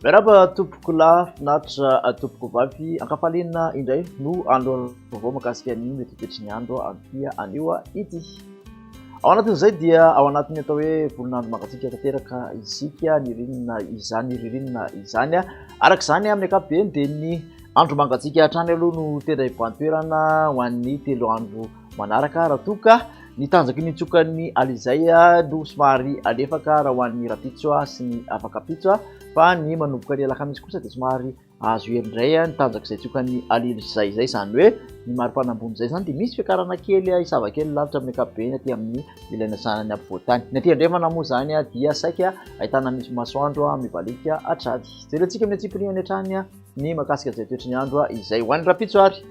Miarahaba tompoko lafinaritra tompoko vavy ankafaliana indray no andro vaovao mahakasika ny metoetry ny andro aty anio ity. Ao anatin'izay dia ao anatin'ny atao hoe volonandro mangatsiaka tanteraka isika ny ririnina izany araka izany amin'ny ankapobeny dia ny andro mangatsiaka hatrany aloha no tena ibantoerana ho an'ny 3 andro manaraka raha toa ka ny tanjaky ny tsokan'ny alizay no somary alefaka raha ho an'ny rapitso sy ny afakapitso fa ny manomboka ny alakamisy kosa dia somary azo herindray ny tanjak'izay tsokan'ny alilizay zay zany hoe ny mari-panambony zay zany dia misy fiakarana kely isava kely lavitra amin'ny ankapobeny aty amin'ny ilaina sanany ampovoantany. Ny aty andrefana moa zany dia saika ahitana misy masoandro mivalika hatrady. Jerentsika amin'ny atsipiriany hatrany ny mahakasika izay toetry ny andro izay ho an'ny rapitso ary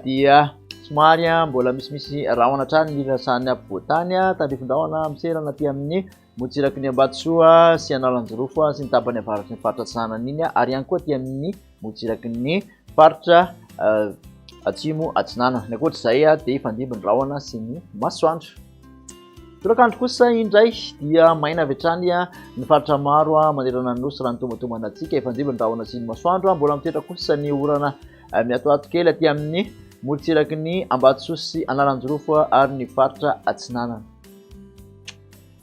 dia somary mbola misimisy rahona hatrany ny ilaina sanany ampovoantany tandrifondrahona miserana aty amin'ny motsiraky ny Ambatsoa sy Analanjorofo sy ny tapany avaratry ny faritra Atsinanana iny ary ihany koa aty amin'ny motsiraky ny faritra atsimo Atsinanana. Ny ankoatr'izay dia ifandimby ny rahona sy ny masoandro. Tolakandro kosa indray dia maina avy hatrany ny faritra maro manerana ny nosy raha ny tombatomana antsika ifandimby ny rahona sy ny masoandro. Mbola mitoetra kosa ny orana miatoato kely aty amin'ny motsiraky ny Ambatsoa sy Analanjorofo ary ny faritra Atsinanana.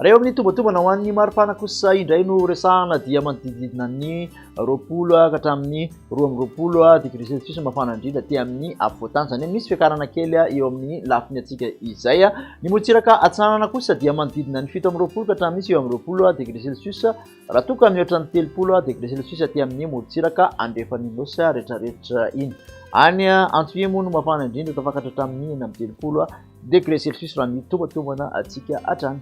Raha eo amin'ny tombatomana ho an'ny maripana kosa indray no resahana dia manodididina ny 20 ka hatramin'ny 12 degré celsius mafana indrindra aty amin'ny afovoantany zany hoe misy fiakarana kely eo amin'ny lafiny atsika izay. Ny motsiraka Atsinanana kosa dia manodidina ny 17 ka hatramin'ny eo amin'ny 20 degré celsius raha toa ka mihoatra ny 30 degré celsius aty amin'ny motsiraka andrefan'ny nosy rehetrarehetra iny. Any Antsimo no mafana indrindra tafakatra hatramin'ny 30 degré celsius raha ny tombatomana atsika hatrany.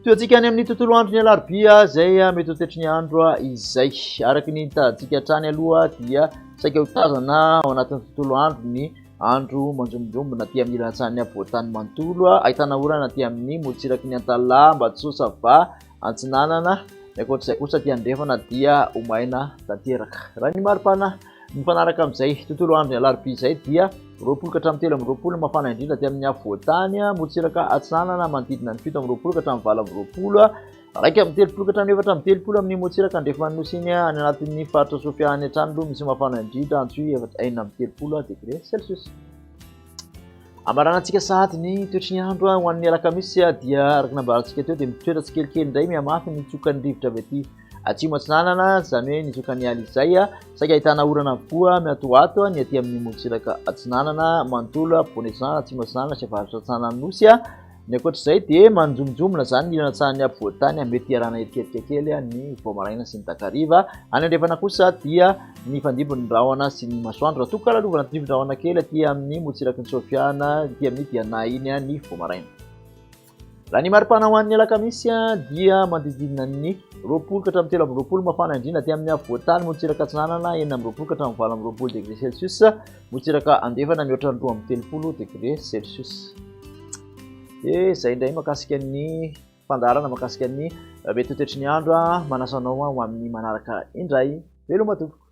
Toantsika any amin'ny tontolo andro ny alarobia zay mety ho toetry ny andro izay araky ny tadika hatrany aloha dia saika ho tazana ao anatin'ny tontolo andro ny andro manjombonjombona aty amin'ny ilantsany ampovoantany manontolo ahitana orana aty amin'ny motsiraky ny Antalà, Ambatsoa, Sava, Atsinanana. Ny ankoatr'izay kosa aty andrefana dia ho maina tanteraka. Raha ny maripana mifanaraka amin'izay tontolo andro ny alarobia izay dia 20 ka hatramin'ny 13 mafana indrindra aty amin'ny afovoantany motsiraka Atsinanana manodidina ny 17 ka hatramin'ny 20 raika amin'ny 30 ka hatramin'ny 4 amin'ny motsiraka andrefan'ny nosy iny any anatin'ny faritra Sofiany hatrany aloha misy mafana indrindra Antsohihy 4 degré celsius. Amaranantsika sahady ny toetry ny andro ho an'ny alakamisy dia araky nambarantsika teo dia mitoetra tsikelikely indray mihamafy ny tsokan'ny rivotra avy aty atsimo Atsinanana zany hoe ny tsokan'ny alizay saika ahitana orana avokoa miatoato ny aty amin'ny motsiraka Atsinanana, manontolo, Ampovoan'Atsinanana, atsimo Atsinanana sy avaratra Atsinanana nosy. Ny ankoatr'izay dia manjomjonjomona zany ny ilantsahany ampovoantany mety iarana eriketrika kely ny voamaraina sy ny takariva. Any andrefana kosa dia ny fandimbony rahona sy ny masoandro raha toa ka lalovana tindrivon-drahona kely aty amin'ny motsiraky ny Sofiana aty amin'ny Diana iny ny voamaraina. Raha ny maripana ho an'ny alakamisy dia manodididina ny 20 ka hatramin'ny 13 mafana indrindra aty amin'ny afovoantany motsiraka Atsinanana 19 ka hatramin'ny 20 degré celsius motsiraka andefana mihoatra ny 2 amin'ny 30 degré celsius. Dia izay indray mahakasika ny fandarana mahakasika ny mety ho toetry ny andro manasanao ho amin'ny manaraka indray. Veloma tompoko.